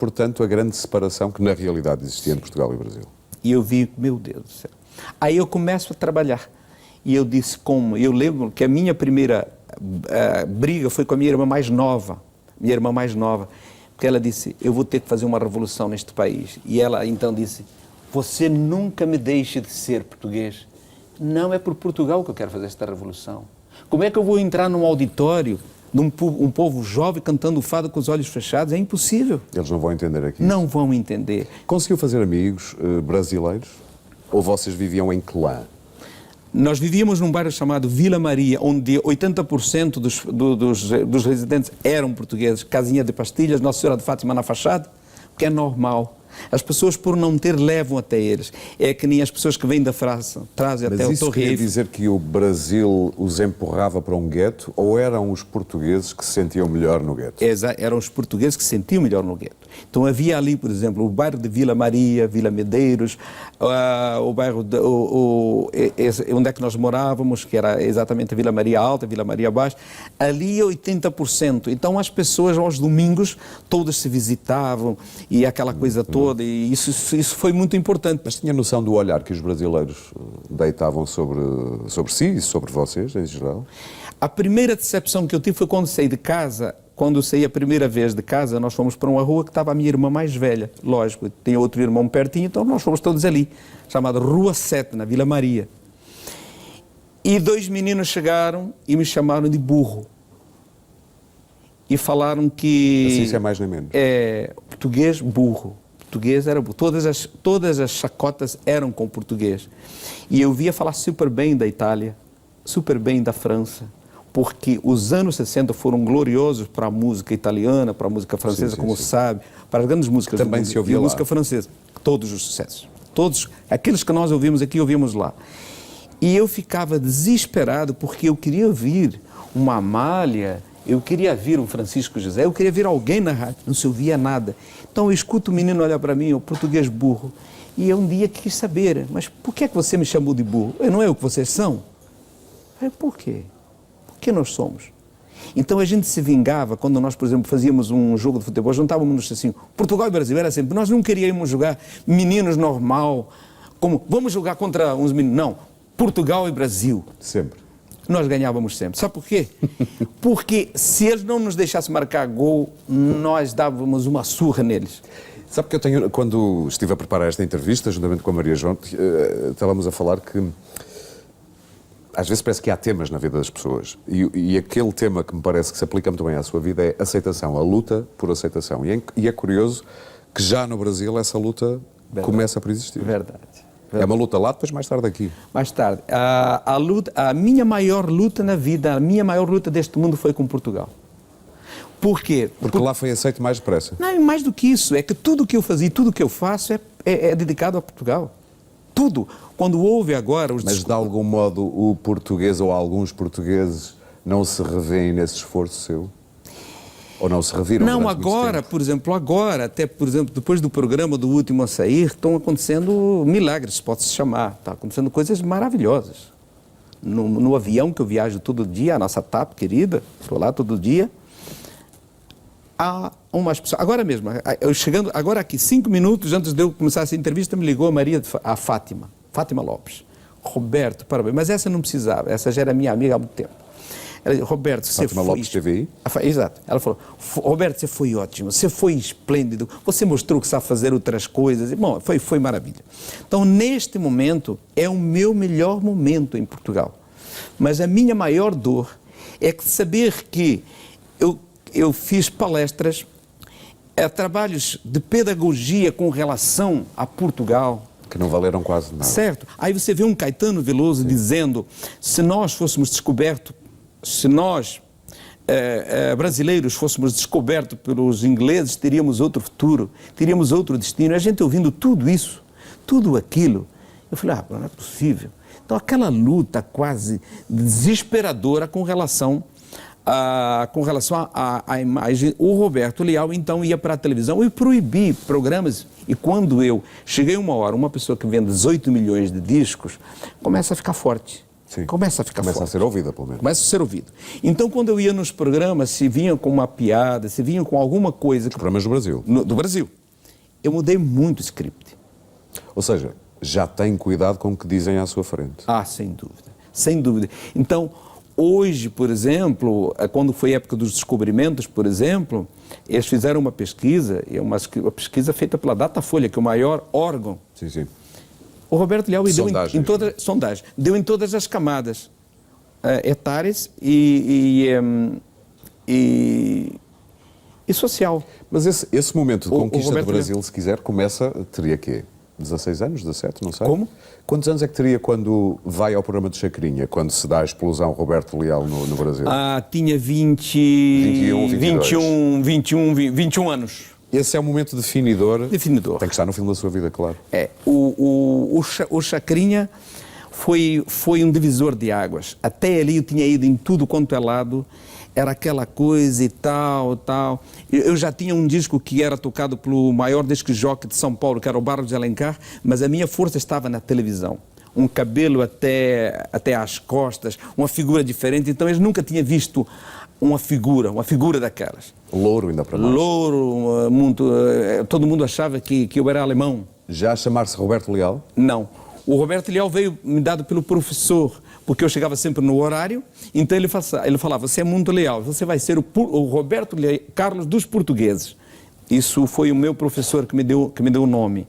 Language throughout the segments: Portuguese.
portanto, a grande separação que na realidade existia entre Portugal e Brasil. E eu vi, meu Deus do céu. Aí eu começo a trabalhar. E eu disse como? Eu lembro que a minha primeira briga foi com a minha irmã mais nova. Minha irmã mais nova. Porque ela disse, eu vou ter que fazer uma revolução neste país. E ela então disse, você nunca me deixe de ser português. Não é por Portugal que eu quero fazer esta revolução. Como é que eu vou entrar num auditório de um povo jovem cantando fado com os olhos fechados? É impossível. Eles não vão entender aqui. Não vão entender. Conseguiu fazer amigos brasileiros? Ou vocês viviam em clã? Nós vivíamos num bairro chamado Vila Maria, onde 80% dos residentes eram portugueses. Casinha de pastilhas, Nossa Senhora de Fátima na fachada, que é normal. As pessoas, por não ter, levam até eles. É que nem as pessoas que vêm da França, trazem até o Torre Eiffel. Mas isso queria dizer que o Brasil os empurrava para um gueto, ou eram os portugueses que se sentiam melhor no gueto? Eram os portugueses que se sentiam melhor no gueto. Então havia ali, por exemplo, o bairro de Vila Maria, Vila Medeiros, o bairro onde é que nós morávamos, que era exatamente a Vila Maria Alta, Vila Maria Baixa, ali 80%. Então as pessoas aos domingos todas se visitavam e aquela coisa toda, e isso foi muito importante. Mas tinha noção do olhar que os brasileiros deitavam sobre si e sobre vocês, em geral? A primeira decepção que eu tive foi quando saí de casa. Quando eu saí a primeira vez de casa, nós fomos para uma rua que estava a minha irmã mais velha, lógico, tinha outro irmão pertinho, então nós fomos todos ali, chamada Rua 7, na Vila Maria. E 2 meninos chegaram e me chamaram de burro. E falaram que... Assim, isso é mais nem menos. Português burro. Português era burro. Todas as chacotas eram com português. E eu via falar super bem da Itália, super bem da França, porque os anos 60 foram gloriosos para a música italiana, para a música francesa, como sabe, para as grandes músicas também do mundo, se ouvia e a lá. música francesa, todos os sucessos, todos aqueles que nós ouvimos aqui, ouvimos lá. E eu ficava desesperado porque eu queria ouvir uma Amália, eu queria ouvir um Francisco José, eu queria ver alguém na rádio, não se ouvia nada. Então eu escuto o menino olhar para mim, o português burro, e eu um dia quis saber, mas por que é que você me chamou de burro? Não é o que vocês são? Eu falei, por quê? Que nós somos. Então a gente se vingava quando nós, por exemplo, fazíamos um jogo de futebol, juntávamos assim, Portugal e Brasil, era sempre, nós não queríamos jogar meninos normal, como, vamos jogar contra uns meninos, não, Portugal e Brasil. Sempre. Nós ganhávamos sempre. Sabe por quê? Porque se eles não nos deixassem marcar gol, nós dávamos uma surra neles. Sabe que eu tenho, quando estive a preparar esta entrevista, juntamente com a Maria João, estávamos a falar que às vezes parece que há temas na vida das pessoas e aquele tema que me parece que se aplica muito bem à sua vida é aceitação, a luta por aceitação. E é curioso que já no Brasil essa luta começa por existir. Verdade. É uma luta lá, depois mais tarde aqui. Mais tarde. A minha maior luta na vida, a minha maior luta deste mundo foi com Portugal. Por quê? Porque lá foi aceito mais depressa. Não, mais do que isso, é que tudo o que eu fazia, tudo o que eu faço é dedicado a Portugal. Tudo. Quando houve agora... Mas de algum modo o português ou alguns portugueses não se revêem nesse esforço seu? Ou não se reviram? Não, agora, por exemplo, até, por exemplo, depois do programa do Último a Sair, estão acontecendo milagres, pode-se chamar. Está acontecendo coisas maravilhosas. No avião que eu viajo todo dia, a nossa TAP querida, estou lá todo dia, há umas pessoas... Agora mesmo, eu chegando, agora aqui, 5 minutos antes de eu começar essa entrevista, me ligou a Fátima Lopes. Roberto, parabéns. Mas essa não precisava, essa já era minha amiga há muito tempo. Ela disse, Roberto, você Fátima Lopes esteve aí? Exato. Ela falou, Roberto, você foi ótimo, você foi esplêndido, você mostrou que sabe fazer outras coisas. Bom, foi maravilha. Então, neste momento, é o meu melhor momento em Portugal. Mas a minha maior dor é que saber que eu fiz palestras, trabalhos de pedagogia com relação a Portugal, que não valeram quase nada. Certo. Aí você vê um Caetano Veloso dizendo, se nós fôssemos descobertos, se nós, brasileiros, fôssemos descobertos pelos ingleses, teríamos outro futuro, teríamos outro destino. A gente ouvindo tudo isso, tudo aquilo, eu falei, não é possível. Então aquela luta quase desesperadora com relação à imagem, o Roberto Leal então ia para a televisão e proibir programas. E quando eu cheguei uma hora, uma pessoa que vende 18 milhões de discos, começa a ficar forte. Sim. Começa a ficar Começa forte. a ser ouvida, pelo menos. Começa a ser ouvido. Então, quando eu ia nos programas, se vinham com uma piada, se vinham com alguma coisa... Os programas do Brasil. Do Brasil. Eu mudei muito o script. Ou seja, já tem cuidado com o que dizem à sua frente. Ah, sem dúvida. Sem dúvida. Então, hoje, por exemplo, quando foi a época dos descobrimentos, por exemplo, eles fizeram uma pesquisa, uma pesquisa feita pela Datafolha, que é o maior órgão. Sim, sim. O Roberto Leal deu deu em todas as camadas etárias e social. Mas esse momento de conquista do Brasil, Leal. se quiser, teria quê? 16 anos, 17, não sei. Como? Quantos anos é que teria quando vai ao programa de Chacrinha, quando se dá a explosão Roberto Leal no Brasil? Tinha 21, 21 anos. Esse é o momento definidor. Definidor. Tem que estar no filme da sua vida, claro. O Chacrinha foi um divisor de águas. Até ali eu tinha ido em tudo quanto é lado, era aquela coisa e tal. Eu já tinha um disco que era tocado pelo maior disc jockey de São Paulo, que era o Barros de Alencar, mas a minha força estava na televisão. Um cabelo até às costas, uma figura diferente, então eles nunca tinham visto uma figura daquelas. Louro ainda para mais. Louro, todo mundo achava que eu era alemão. Já a chamar-se Roberto Leal? Não. O Roberto Leal veio me dado pelo professor, porque eu chegava sempre no horário, então ele falava, você é muito leal, você vai ser o Roberto Carlos dos portugueses. Isso foi o meu professor que me deu o nome.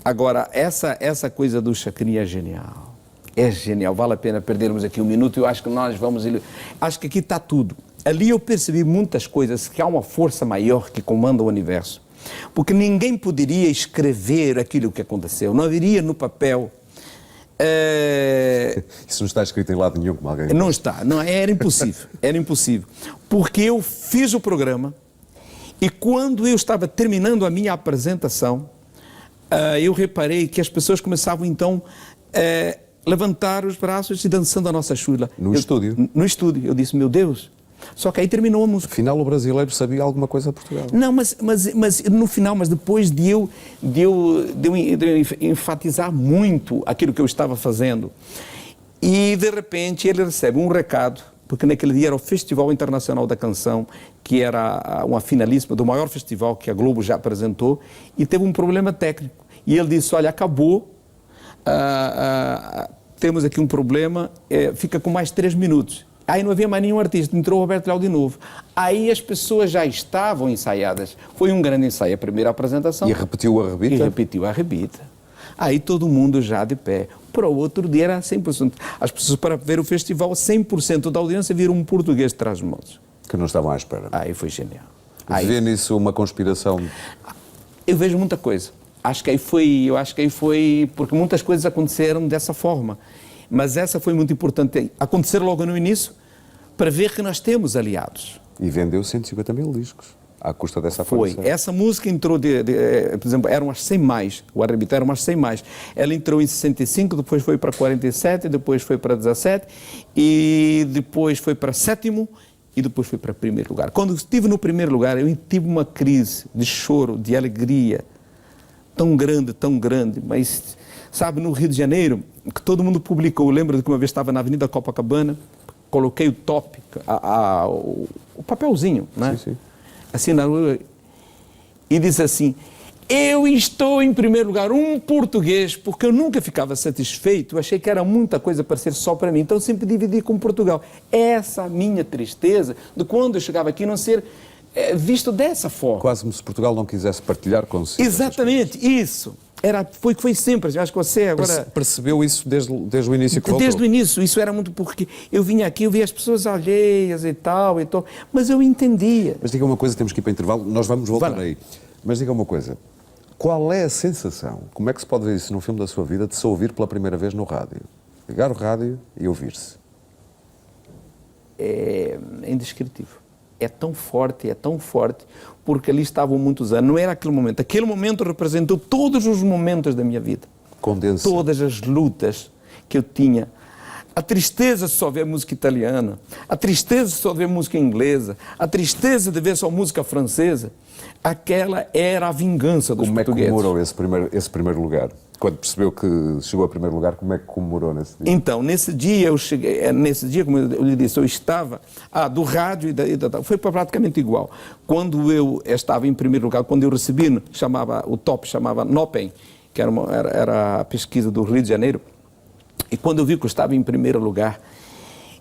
Agora, essa coisa do Chacrinha é genial. É genial, vale a pena perdermos aqui um minuto, eu acho que nós vamos... Acho que aqui está tudo. Ali eu percebi muitas coisas, que há uma força maior que comanda o universo. Porque ninguém poderia escrever aquilo que aconteceu, não haveria no papel... Isso não está escrito em lado nenhum, como alguém... Não está, era impossível. Porque eu fiz o programa e quando eu estava terminando a minha apresentação, eu reparei que as pessoas começavam então a levantar os braços e dançando a nossa chula. No estúdio? No estúdio. Eu disse, meu Deus... Só que aí terminou a música. Afinal, o brasileiro sabia alguma coisa de Portugal. Não, mas no final, mas depois de eu enfatizar muito aquilo que eu estava fazendo, e de repente ele recebe um recado, porque naquele dia era o Festival Internacional da Canção, que era uma finalíssima do maior festival que a Globo já apresentou, e teve um problema técnico. E ele disse, olha, acabou, temos aqui um problema, fica com mais 3 minutos. Aí não havia mais nenhum artista, entrou o Roberto Leal de novo. Aí as pessoas já estavam ensaiadas. Foi um grande ensaio, a primeira apresentação. E repetiu a rebita? E repetiu a rebita. Aí todo mundo já de pé. Para o outro dia era 100%. As pessoas, para ver o festival, 100% da audiência viram um português de Trás-os-Montes. Que não estavam à espera. Aí foi genial. Vê nisso uma conspiração? Eu vejo muita coisa. Eu acho que aí foi porque muitas coisas aconteceram dessa forma. Mas essa foi muito importante acontecer logo no início para ver que nós temos aliados. E vendeu 150 mil discos à custa dessa Foi. aparição. Essa música entrou, por exemplo, eram as 100 mais, o Arrebita era umas 100 mais. Ela entrou em 65, depois foi para 47, depois foi para 17, e depois foi para 7º, e depois foi para 1º lugar. Quando estive no 1º lugar, eu tive uma crise de choro, de alegria, tão grande, mas... Sabe, no Rio de Janeiro, que todo mundo publicou, eu lembro de que uma vez estava na Avenida Copacabana, coloquei o top, o papelzinho, né? Sim, sim. Assim na rua, e disse assim, eu estou em 1º lugar, um português, porque eu nunca ficava satisfeito, eu achei que era muita coisa para ser só para mim, então eu sempre dividi com Portugal. Essa minha tristeza de quando eu chegava aqui não ser visto dessa forma. Quase como se Portugal não quisesse partilhar consigo. Exatamente, isso. Foi sempre, acho que você agora... Percebeu isso desde o início que voltou? Desde o início, isso era muito porque eu vinha aqui, eu via as pessoas alheias e tal, mas eu entendia. Mas diga uma coisa, temos que ir para intervalo, nós vamos voltar aí. Mas diga uma coisa, qual é a sensação, como é que se pode ver isso num filme da sua vida, de se ouvir pela primeira vez no rádio? Ligar o rádio e ouvir-se? É indescritível. É tão forte, porque ali estavam muitos anos. Não era aquele momento. Aquele momento representou todos os momentos da minha vida. Condensa. Todas as lutas que eu tinha. A tristeza de só ver música italiana, a tristeza de só ver música inglesa, a tristeza de ver só música francesa, aquela era a vingança dos portugueses. Como é que comemorou esse primeiro lugar? Quando percebeu que chegou a primeiro lugar, como é que comemorou nesse dia? Então, nesse dia, como eu lhe disse, eu estava, do rádio foi praticamente igual. Quando eu estava em primeiro lugar, quando eu recebi, o top chamava Nopen, que era a pesquisa do Rio de Janeiro, e quando eu vi que eu estava em primeiro lugar,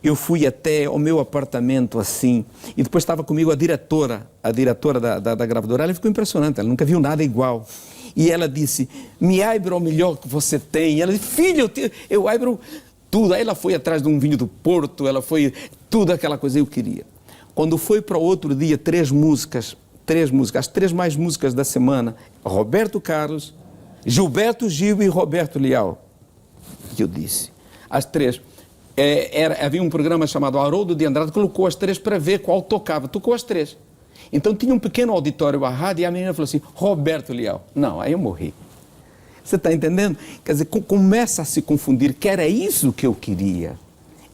eu fui até o meu apartamento assim, e depois estava comigo a diretora da gravadora. Ela ficou impressionante, ela nunca viu nada igual. E ela disse, me Aibro é o melhor que você tem. E ela disse, filho, eu Aibro tudo. Aí ela foi atrás de um vinho do Porto, ela foi tudo aquela coisa que eu queria. Quando foi para o outro dia, três músicas, as três mais músicas da semana, Roberto Carlos, Gilberto Gil e Roberto Leal. E eu disse, as três... havia um programa chamado Haroldo de Andrade, colocou as três para ver qual tocava. Tocou as três. Então tinha um pequeno auditório à rádio e a menina falou assim, Roberto Leal. Não, aí eu morri. Você está entendendo? Quer dizer, começa a se confundir que era isso que eu queria.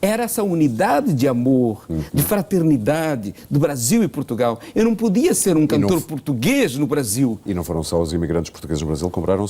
Era essa unidade de amor, de fraternidade do Brasil e Portugal. Eu não podia ser um cantor português no Brasil. E não foram só os imigrantes portugueses no Brasil que compraram